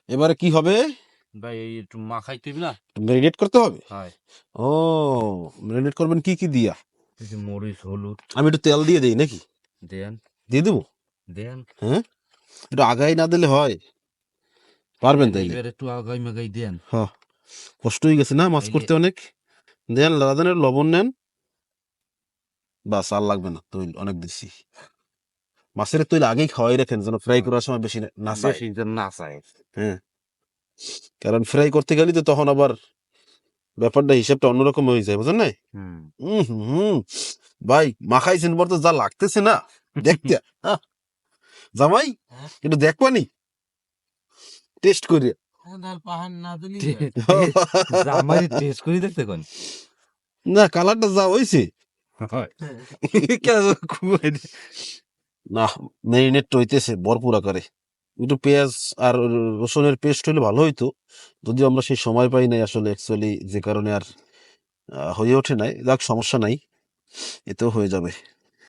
এবারে কি হবে? ভাই এই একটু মাখাই তুই না। ম্যারিনেট করতে হবে। হয় ও, ম্যারিনেট করবেন কি কি দিয়া? এই যে মরিচ হলুদ আমি একটু তেল দিয়ে দিই নাকি? দেন দিয়ে দেবো? দেন। হ্যাঁ, একটু আগাই না দিলে হয়? পারবেন দেন তাইলে? এইবার একটু আগাই মাগাই দেন। হ্যাঁ, কষ্ট হয়ে গেছে না মাছ তাইলে করতে অনেক। দেন লাদানের লবণ নেন, বাস আর লাগবে না, তৈল অনেক দিচ্ছি। মাছের তৈল আগেই খাওয়াই রাখেন যেন ফ্রাই করার সময় বেশি না চায়। বেশি যেন না চায়। হ্যাঁ, কারণ ফ্রাই করতে গেলে তো তখন আবার ব্যাপারটা হিসাবটা অন্যরকম হয়ে যায়, বুঝেন নাই? হুম হুম, ভাই মাখাইছেন পর তো যা লাগতেছে না দেখতে। আহ, জামাই একটু দেখবানি, টেস্ট করে। জামাই টেস্ট করে দেখতে কোন না, কালারটা যা হয়েছে হয় কেন খুয়াই দে। না, ম্যারিনেট হইতেছে ভরপুর আকারে। একটু পেঁয়াজ আর রসুনের পেস্ট হলে ভালো হইতো, যদিও আমরা সেই সময় পাই নাই আসলে, অ্যাকচুয়ালি যে কারণে আর হয়ে ওঠে নাই। যাক, সমস্যা নাই, এতেও হয়ে যাবে।